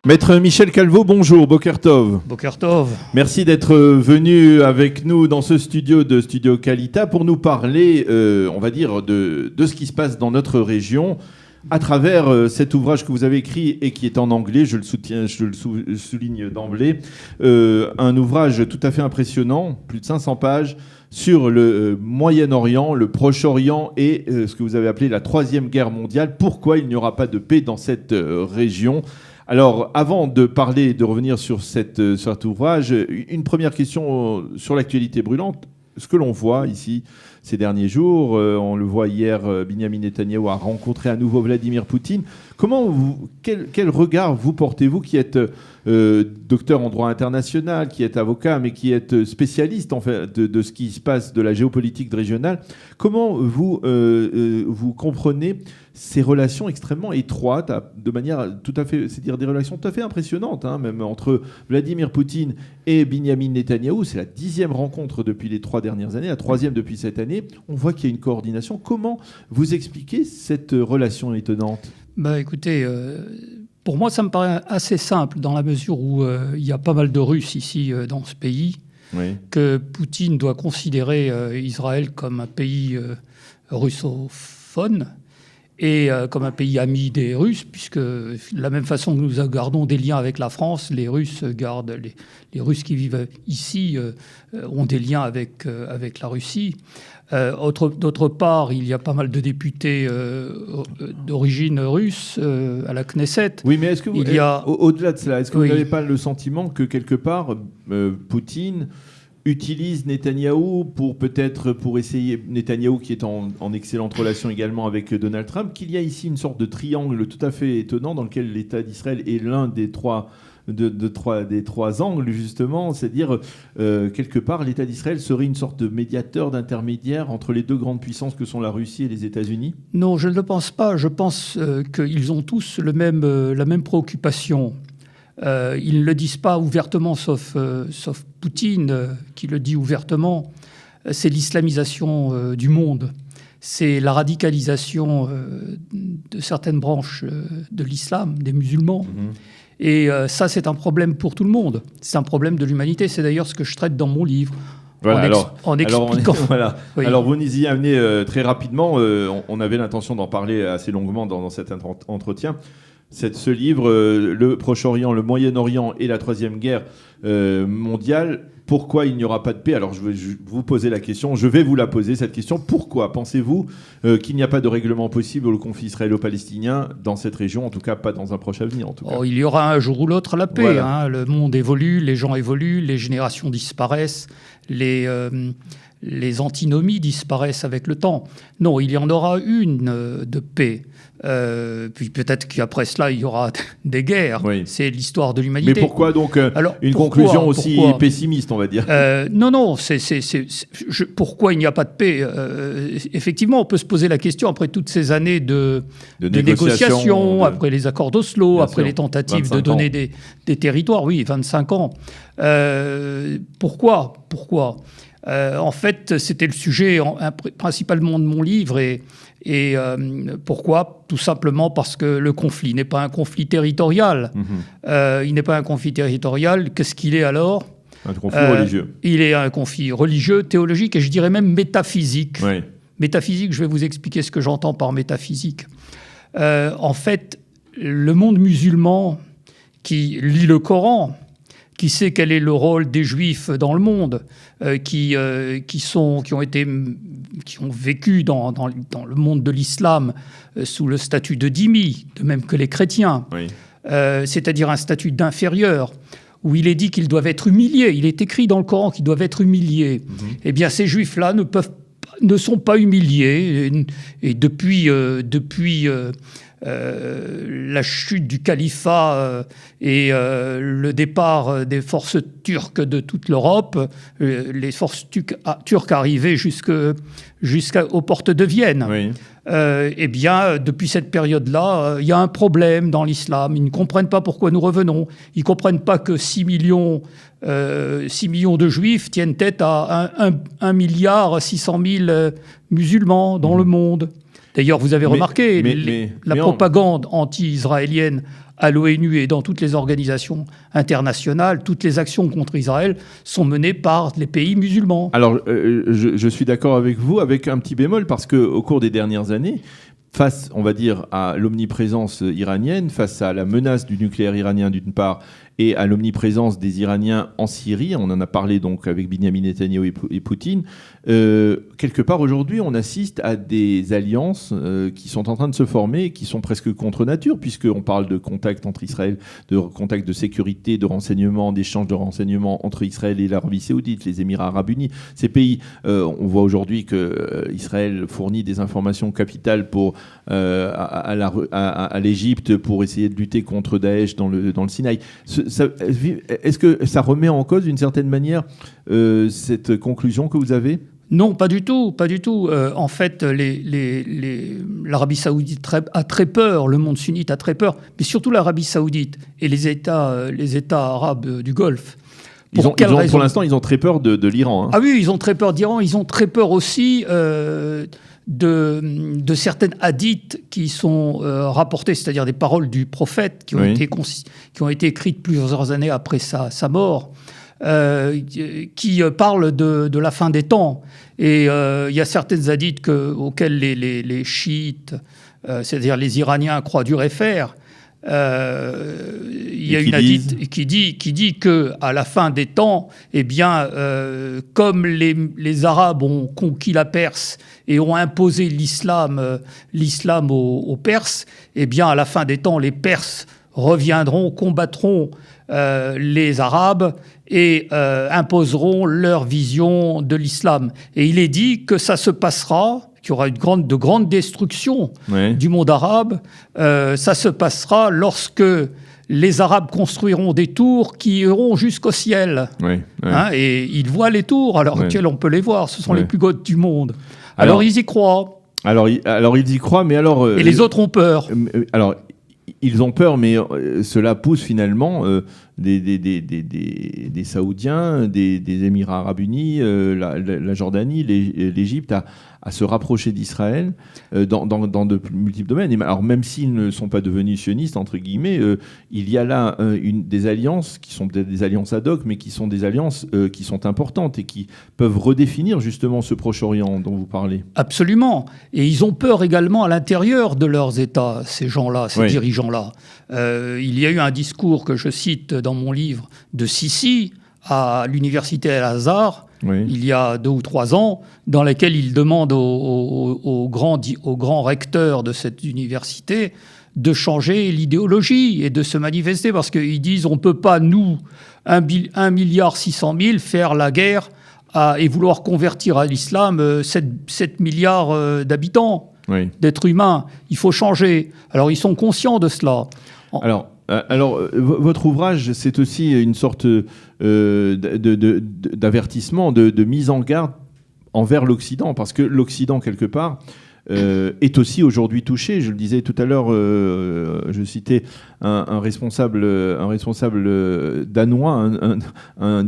Maître Michel Calvo, bonjour, Boker Tov. Boker Tov. Merci d'être venu avec nous dans ce studio de Studio Kalita pour nous parler, on va dire, de ce qui se passe dans notre région à travers cet ouvrage que vous avez écrit et qui est en anglais, je le souligne d'emblée, un ouvrage tout à fait impressionnant, plus de 500 pages, sur le Moyen-Orient, le Proche-Orient et ce que vous avez appelé la Troisième Guerre mondiale. Pourquoi il n'y aura pas de paix dans cette région ? Alors, avant de parler, de revenir sur cet ouvrage, une première question sur l'actualité brûlante. Ce que l'on voit ici ces derniers jours, on le voit hier, Benyamin Netanyahou a rencontré à nouveau Vladimir Poutine. Quel regard vous portez-vous qui êtes docteur en droit international, qui êtes avocat, mais qui êtes spécialiste en fait, de ce qui se passe, de la géopolitique régionale. Comment vous comprenez ces relations extrêmement étroites, de manière tout à fait, c'est-à-dire des relations tout à fait impressionnantes, même entre Vladimir Poutine et Benyamin Netanyahou. C'est la 10e rencontre depuis les 3 dernières années, la 3e depuis cette année. On voit qu'il y a une coordination. Comment vous expliquez cette relation étonnante ? Écoutez, pour moi, ça me paraît assez simple dans la mesure où il y a pas mal de Russes ici dans ce pays, oui, que Poutine doit considérer Israël comme un pays russophone et comme un pays ami des Russes, puisque de la même façon que nous gardons des liens avec la France, les Russes gardent les Russes qui vivent ici ont des liens avec la Russie. D'autre part, il y a pas mal de députés d'origine russe à la Knesset. Oui, mais est-ce que au-delà de cela, est-ce que vous n'avez pas le sentiment que quelque part Poutine utilise Netanyahou pour essayer, Netanyahou qui est en excellente relation également avec Donald Trump, qu'il y a ici une sorte de triangle tout à fait étonnant dans lequel l'État d'Israël est l'un des trois angles, justement, c'est-à-dire quelque part l'État d'Israël serait une sorte de médiateur, d'intermédiaire entre les deux grandes puissances que sont la Russie et les États-Unis ? Non, je ne le pense pas. Je pense qu'ils ont tous la même préoccupation. Ils ne le disent pas ouvertement, sauf Poutine qui le dit ouvertement. C'est l'islamisation du monde. C'est la radicalisation de certaines branches de l'islam, des musulmans. Mmh. Et ça, c'est un problème pour tout le monde. C'est un problème de l'humanité. C'est d'ailleurs ce que je traite dans mon livre. Voilà, en expliquant. Voilà. Oui. Alors, vous nous y amenez très rapidement. On avait l'intention d'en parler assez longuement dans cet entretien. Ce livre, le Proche-Orient, le Moyen-Orient et la Troisième Guerre mondiale, pourquoi il n'y aura pas de paix ? Alors, je vais vous poser la question, je vais vous la poser, cette question. Pourquoi pensez-vous qu'il n'y a pas de règlement possible au conflit israélo-palestinien dans cette région, en tout cas pas dans un proche avenir, en tout cas. Il y aura un jour ou l'autre la paix. Voilà. Le monde évolue, les gens évoluent, les générations disparaissent, les antinomies disparaissent avec le temps. Non, il y en aura une de paix. Puis peut-être qu'après cela, il y aura des guerres. Oui. C'est l'histoire de l'humanité. Mais pourquoi donc conclusion aussi pessimiste, on va dire ? Non. Pourquoi il n'y a pas de paix ? Effectivement, on peut se poser la question après toutes ces années de négociations, après les accords d'Oslo, après les tentatives de donner des territoires. Oui, 25 ans. Pourquoi ? En fait, c'était le sujet principalement de mon livre. Et pourquoi ? Tout simplement parce que le conflit n'est pas un conflit territorial. Il n'est pas un conflit territorial. Qu'est-ce qu'il est alors ? Un conflit religieux. Il est un conflit religieux, théologique et je dirais même métaphysique. Oui. Métaphysique, je vais vous expliquer ce que j'entends par métaphysique. En fait, le monde musulman qui lit le Coran, qui sait quel est le rôle des Juifs dans le monde, qui ont vécu dans le monde de l'islam sous le statut de dhimmi, de même que les chrétiens, oui. C'est-à-dire un statut d'inférieur, où il est dit qu'ils doivent être humiliés. Il est écrit dans le Coran qu'ils doivent être humiliés. Eh bien, ces Juifs-là ne sont pas humiliés. Et depuis la chute du califat et le départ des forces turques de toute l'Europe, les forces turques arrivaient jusqu'aux portes de Vienne. Oui. Eh bien, depuis cette période-là, il y a un problème dans l'islam. Ils ne comprennent pas pourquoi nous revenons. Ils ne comprennent pas que 6 millions de juifs tiennent tête à 1,6 milliard musulmans dans le monde. D'ailleurs, vous avez remarqué, la propagande anti-israélienne à l'ONU et dans toutes les organisations internationales, toutes les actions contre Israël sont menées par les pays musulmans. Alors, je suis d'accord avec vous, avec un petit bémol, parce qu'au cours des dernières années, face, on va dire, à l'omniprésence iranienne, face à la menace du nucléaire iranien d'une part, et à l'omniprésence des Iraniens en Syrie, on en a parlé donc avec Benyamin Netanyahou et Poutine, quelque part aujourd'hui on assiste à des alliances qui sont en train de se former et qui sont presque contre nature, puisqu'on parle de contacts entre Israël, de contacts de sécurité, de renseignements, d'échanges de renseignements entre Israël et l'Arabie Saoudite, les Émirats Arabes Unis. Ces pays, on voit aujourd'hui que Israël fournit des informations capitales pour, à l'Égypte pour essayer de lutter contre Daesh dans le Sinaï. Est-ce que ça remet en cause d'une certaine manière cette conclusion que vous avez ? Non, pas du tout, pas du tout. En fait, l'Arabie Saoudite a très peur, le monde sunnite a très peur, mais surtout l'Arabie Saoudite et les États arabes du Golfe. Pour l'instant, ils ont très peur de l'Iran. Hein. Ah oui, ils ont très peur d'Iran. Ils ont très peur aussi de certaines hadiths qui sont rapportées, c'est-à-dire des paroles du prophète qui ont été écrites plusieurs années après sa mort, qui parlent de la fin des temps. Et il y a certaines hadiths auxquelles les chiites, c'est-à-dire les Iraniens, croient dur et fer. Il y a une hadith qui dit que à la fin des temps, eh bien, comme les Arabes ont conquis la Perse et ont imposé l'islam aux Perses, eh bien, à la fin des temps, les Perses reviendront, combattront les Arabes et imposeront leur vision de l'islam. Et il est dit que ça se passera, qu'il y aura de grandes destructions du monde arabe. Ça se passera lorsque les Arabes construiront des tours qui iront jusqu'au ciel. Hein, et ils voient les tours, à l'heure actuelle on peut les voir, ce sont les plus hautes du monde. Alors ils y croient. Alors ils y croient, mais alors... et les autres ont peur. Alors, ils ont peur, mais cela pousse finalement des Saoudiens, des Émirats Arabes Unis, la Jordanie, l'Égypte à se rapprocher d'Israël dans de multiples domaines. Alors même s'ils ne sont pas devenus sionistes, entre guillemets, il y a là des alliances qui sont des alliances ad hoc, mais qui sont des alliances qui sont importantes et qui peuvent redéfinir justement ce Proche-Orient dont vous parlez. Absolument. Et ils ont peur également à l'intérieur de leurs États, ces gens-là, ces dirigeants-là. Il y a eu un discours que je cite dans mon livre de Sisi à l'université Al-Azhar, il y a 2 ou 3 ans, dans lequel il demande au grand recteur de cette université de changer l'idéologie et de se manifester, parce qu'ils disent on ne peut pas, nous, 1,6 milliard, faire la guerre et vouloir convertir à l'islam 7 milliards d'habitants, d'êtres humains. Il faut changer. Alors ils sont conscients de cela. Alors, votre ouvrage, c'est aussi une sorte d'avertissement, de mise en garde envers l'Occident, parce que l'Occident, quelque part, est aussi aujourd'hui touché. Je le disais tout à l'heure, je citais un responsable danois, un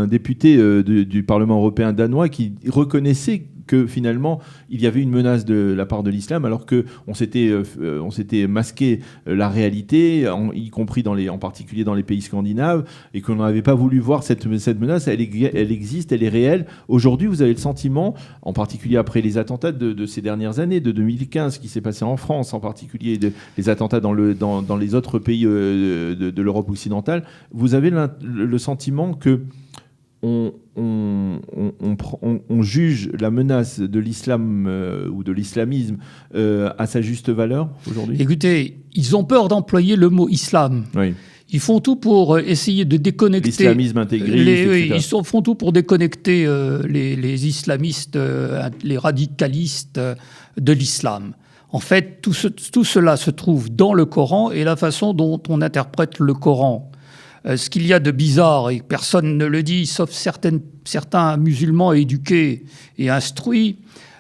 député du Parlement européen danois qui reconnaissait que finalement il y avait une menace de la part de l'islam, alors qu'on s'était masqué la réalité, y compris en particulier dans les pays scandinaves, et qu'on n'avait pas voulu voir cette menace. Elle existe, elle est réelle. Aujourd'hui, vous avez le sentiment, en particulier après les attentats de ces dernières années, de 2015, ce qui s'est passé en France, en particulier les attentats dans les autres pays de l'Europe occidentale, vous avez le sentiment que on juge la menace de l'islam ou de l'islamisme à sa juste valeur aujourd'hui ? Écoutez, ils ont peur d'employer le mot islam. Ils font tout pour essayer de déconnecter... L'islamisme intégriste, etc. Ils font tout pour déconnecter les islamistes, les radicalistes de l'islam. En fait, tout cela se trouve dans le Coran et la façon dont on interprète le Coran. Ce qu'il y a de bizarre, et personne ne le dit, sauf certains musulmans éduqués et instruits,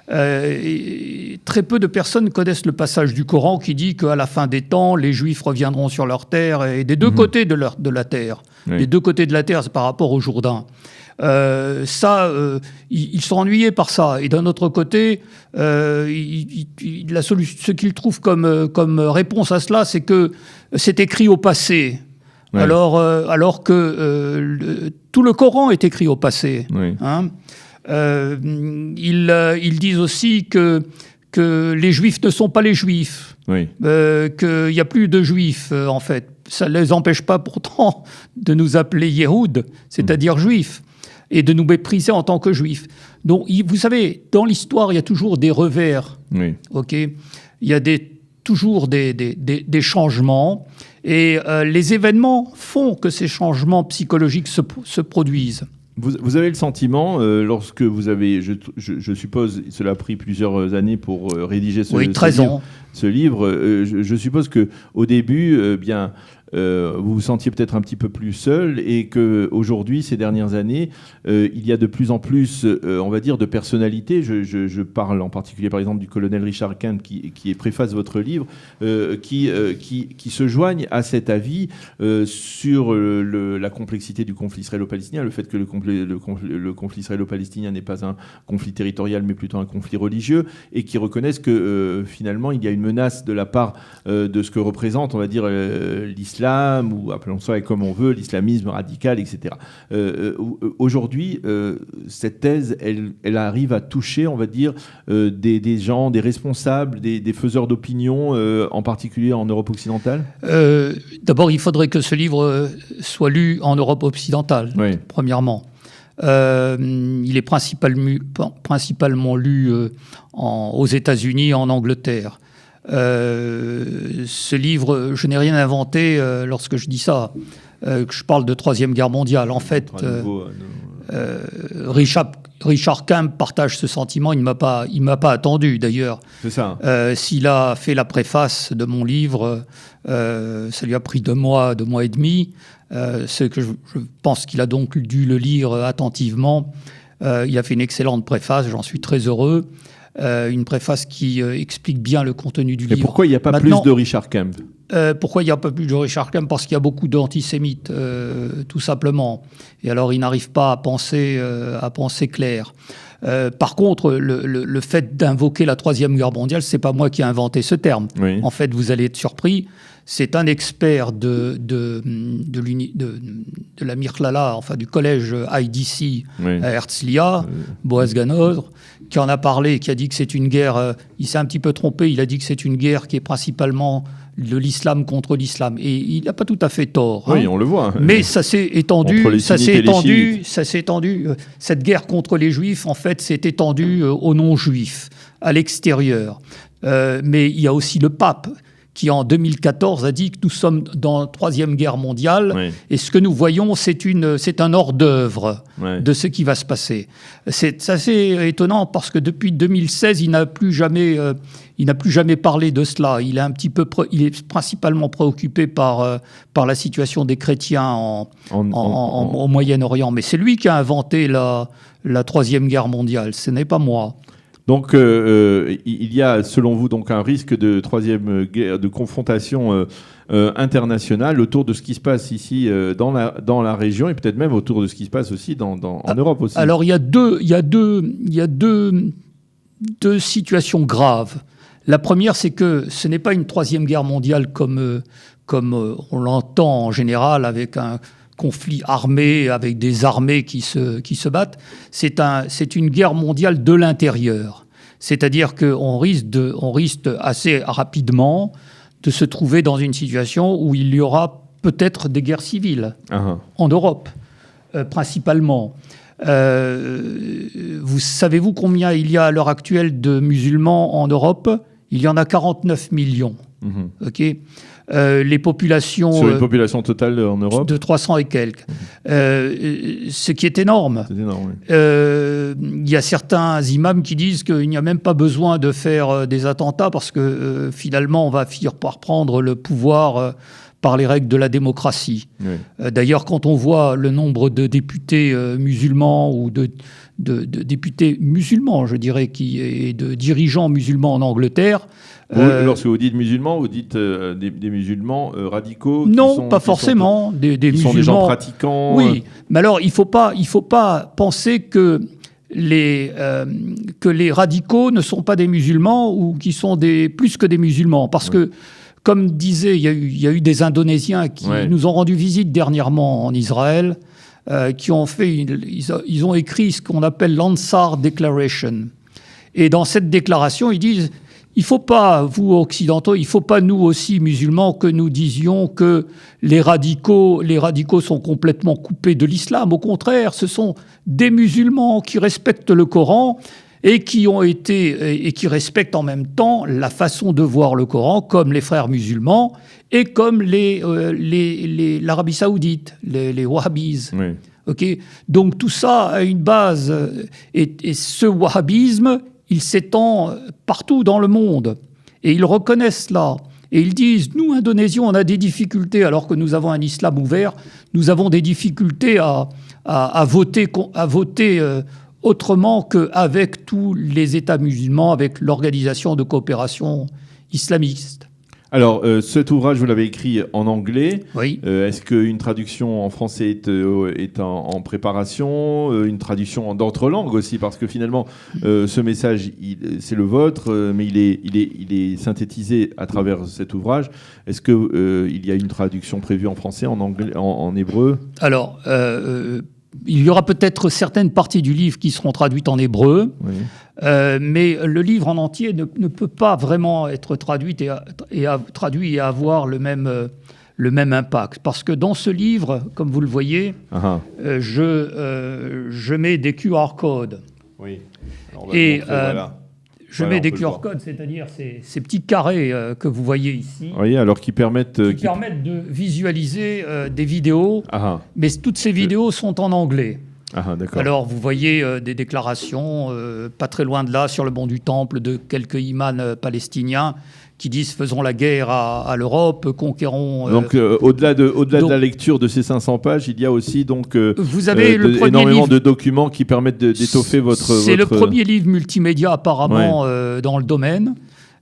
très peu de personnes connaissent le passage du Coran qui dit qu'à la fin des temps, les Juifs reviendront sur leur terre, et des deux côtés de la terre. Les deux côtés de la terre, c'est par rapport au Jourdain. Ils sont ennuyés par ça. Et d'un autre côté, ce qu'ils trouvent comme réponse à cela, c'est que c'est écrit au passé. Ouais. Alors que tout le Coran est écrit au passé. Oui. Hein. Ils disent aussi que les Juifs ne sont pas les Juifs. Oui. Qu'il n'y a plus de Juifs, en fait. Ça ne les empêche pas pourtant de nous appeler Yéhoud, c'est-à-dire Juifs, et de nous mépriser en tant que Juifs. Donc, vous savez, dans l'histoire, il y a toujours des revers. Oui. Okay, il y a toujours des changements, et les événements font que ces changements psychologiques se produisent. Vous avez le sentiment, lorsque vous avez, je suppose, cela a pris plusieurs années pour rédiger ce livre, je suppose qu'au début, vous vous sentiez peut-être un petit peu plus seul, et qu'aujourd'hui, ces dernières années, il y a de plus en plus, on va dire, de personnalités. Je parle en particulier, par exemple, du colonel Richard Kemp, qui préface votre livre, qui se joignent à cet avis sur la complexité du conflit israélo-palestinien, le fait que le conflit israélo-palestinien n'est pas un conflit territorial, mais plutôt un conflit religieux, et qui reconnaissent que finalement, il y a une menace de la part de ce que représente, on va dire, l'islam, ou appelons ça comme on veut, l'islamisme radical, etc. Aujourd'hui, cette thèse, elle arrive à toucher, on va dire, des gens, des responsables, des faiseurs d'opinion, en particulier en Europe occidentale. D'abord, il faudrait que ce livre soit lu en Europe occidentale, oui. Premièrement. Il est principalement lu aux États-Unis et en Angleterre. Ce livre, je n'ai rien inventé lorsque je dis ça, que je parle de Troisième Guerre mondiale. En fait, Richard Kemp partage ce sentiment. Il ne m'a pas attendu, d'ailleurs. C'est ça. S'il a fait la préface de mon livre, ça lui a pris 2 mois et demi. Ce que je pense qu'il a donc dû le lire attentivement. Il a fait une excellente préface, j'en suis très heureux. Une préface qui explique bien le contenu du livre. Et pourquoi il n'y a pas plus de Richard Kemp ? Pourquoi il n'y a pas plus de Richard Kemp ? Parce qu'il y a beaucoup d'antisémites, tout simplement. Et alors, ils n'arrivent pas à penser clair. Par contre, le fait d'invoquer la Troisième Guerre mondiale, c'est pas moi qui ai inventé ce terme. Oui. En fait, vous allez être surpris. C'est un expert de la Mirklala, enfin du collège IDC à Herzliya, Boaz Ganodr, qui en a parlé, qui a dit que c'est une guerre. Il s'est un petit peu trompé. Il a dit que c'est une guerre qui est principalement de l'islam contre l'islam. Et il n'a pas tout à fait tort. Oui, on le voit. Mais ça s'est étendu. Cette guerre contre les juifs, en fait, s'est étendue aux non-juifs, à l'extérieur. Mais il y a aussi le pape, qui en 2014 a dit que nous sommes dans la Troisième Guerre mondiale, oui. Et ce que nous voyons, c'est un hors-d'œuvre de ce qui va se passer. C'est assez étonnant parce que depuis 2016, il n'a plus jamais parlé de cela. Il est principalement préoccupé par la situation des chrétiens au Moyen-Orient. Mais c'est lui qui a inventé la Troisième Guerre mondiale, ce n'est pas moi. Donc, il y a, selon vous, donc un risque de troisième guerre, de confrontation internationale autour de ce qui se passe ici dans la région, et peut-être même autour de ce qui se passe aussi en Europe aussi. Alors, il y a deux situations graves. La première, c'est que ce n'est pas une troisième guerre mondiale comme on l'entend en général, avec un conflit armé, avec des armées qui se battent. C'est une guerre mondiale de l'intérieur. C'est-à-dire qu'on risque assez rapidement de se trouver dans une situation où il y aura peut-être des guerres civiles en Europe, principalement. Savez-vous combien il y a à l'heure actuelle de musulmans en Europe ? Il y en a 49 millions. Okay. Les populations... Sur une population totale en Europe ? De 300 et quelques. Ce qui est énorme. C'est énorme, oui. Il y a certains imams qui disent qu'il n'y a même pas besoin de faire des attentats parce que finalement, on va finir par prendre le pouvoir par les règles de la démocratie. Oui. D'ailleurs, quand on voit le nombre de députés musulmans ou députés musulmans, je dirais, et de dirigeants musulmans en Angleterre. Lorsque vous dites musulmans, vous dites des musulmans radicaux? Non, pas forcément. Des musulmans. Sont des gens pratiquants. Oui, mais alors il faut pas penser que les radicaux ne sont pas des musulmans ou qui sont plus que des musulmans. Parce que, comme disait, il y a eu des Indonésiens qui nous ont rendu visite dernièrement en Israël, qui ont ils ont écrit ce qu'on appelle l'Ansar Declaration. Et dans cette déclaration, ils disent: il ne faut pas, vous occidentaux, il ne faut pas, nous aussi musulmans, que nous disions que les radicaux sont complètement coupés de l'islam. Au contraire, ce sont des musulmans qui respectent le Coran et qui respectent en même temps la façon de voir le Coran, comme les frères musulmans et comme l'Arabie saoudite, les wahhabis. Oui. Okay. Donc tout ça a une base. Et ce wahhabisme, il s'étend partout dans le monde. Et ils reconnaissent cela. Et ils disent: nous, Indonésiens, on a des difficultés, alors que nous avons un islam ouvert, nous avons des difficultés à voter autrement qu'avec tous les États musulmans, avec l'Organisation de coopération islamiste. Alors, cet ouvrage, vous l'avez écrit en anglais. Oui. Est-ce qu'une traduction en français est en préparation? Une traduction d'autres langues aussi? Parce que finalement, ce message, c'est le vôtre, mais il est synthétisé à travers cet ouvrage. Est-ce qu'il y a une traduction prévue en français, en anglais, en hébreu? Alors, il y aura peut-être certaines parties du livre qui seront traduites en hébreu, oui. Mais le livre en entier ne peut pas vraiment être traduit et avoir le même impact. Parce que dans ce livre, comme vous le voyez, je mets des QR codes. Oui. Alors, on va montrer, voilà. Je mets des QR codes, c'est-à-dire ces petits carrés que vous voyez ici. Oui, alors qui permettent de visualiser des vidéos, mais toutes ces vidéos sont en anglais. D'accord. Alors, vous voyez des déclarations, pas très loin de là, sur le banc du Temple, de quelques imams palestiniens qui disent: faisons la guerre à l'Europe, conquérons... Donc, au-delà de la lecture de ces 500 pages, il y a aussi vous avez énormément de documents qui permettent d'étoffer votre... C'est le premier livre multimédia, apparemment, dans le domaine.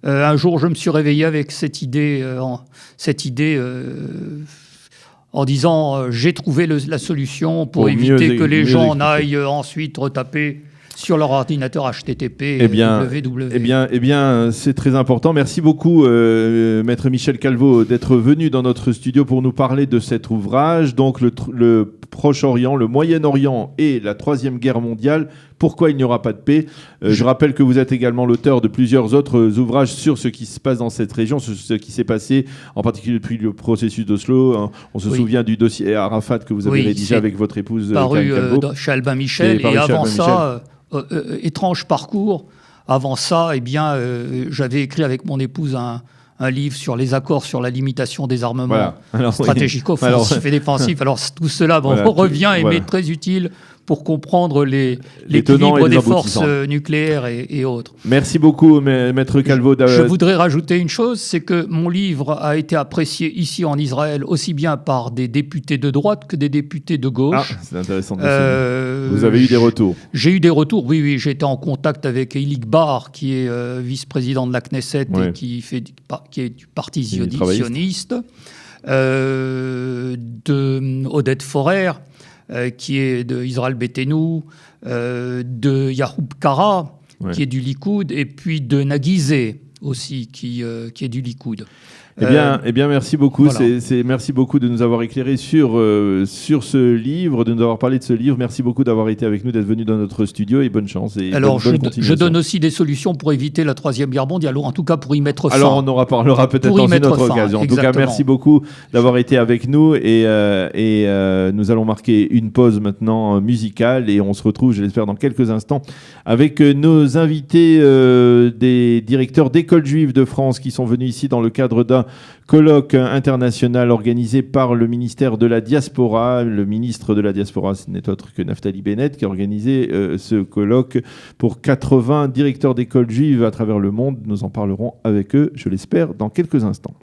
Un jour, je me suis réveillé avec cette idée en disant: j'ai trouvé la solution pour éviter que les gens aillent ensuite retaper sur leur ordinateur HTTP www. Eh bien, c'est très important. Merci beaucoup, Maître Michel Calvo, d'être venu dans notre studio pour nous parler de cet ouvrage. Donc, le Proche-Orient, le Moyen-Orient et la Troisième Guerre mondiale. Pourquoi il n'y aura pas de paix? Je rappelle que vous êtes également l'auteur de plusieurs autres ouvrages sur ce qui se passe dans cette région, sur ce qui s'est passé, en particulier depuis le processus d'Oslo. On se souvient du dossier Arafat que vous avez rédigé avec votre épouse paru chez Albin Michel. Et avant ça, étrange parcours. Avant ça, j'avais écrit avec mon épouse un livre sur les accords sur la limitation des armements stratégico-offensifs et défensifs. Alors tout cela revient et m'est très utile pour comprendre l'équilibre des forces nucléaires et autres. Merci beaucoup, Maître Calvo. Je voudrais rajouter une chose, c'est que mon livre a été apprécié ici en Israël aussi bien par des députés de droite que des députés de gauche. C'est intéressant de le Vous avez eu des retours? J'ai eu des retours, oui. J'ai été en contact avec Hilik Bar, qui est vice-président de la Knesset et qui est du parti sioniste, de Oded Forer, qui est de Israël Betenu, de Yahoub Kara, qui est du Likoud, et puis de Nagizé aussi, qui est du Likoud. Eh bien, merci beaucoup. Voilà. Merci beaucoup de nous avoir éclairé sur ce livre, de nous avoir parlé de ce livre. Merci beaucoup d'avoir été avec nous, d'être venu dans notre studio et bonne chance. Et alors, je donne aussi des solutions pour éviter la Troisième Guerre mondiale, ou en tout cas pour y mettre fin. Alors, on en reparlera peut-être dans une autre occasion. En tout cas, merci beaucoup d'avoir été avec nous et nous allons marquer une pause maintenant musicale et on se retrouve, je l'espère, dans quelques instants avec nos invités des directeurs d'écoles juives de France qui sont venus ici dans le cadre d'un colloque international organisé par le ministère de la Diaspora. Le ministre de la Diaspora, ce n'est autre que Naftali Bennett, qui a organisé ce colloque pour 80 directeurs d'écoles juives à travers le monde. Nous en parlerons avec eux, je l'espère, dans quelques instants.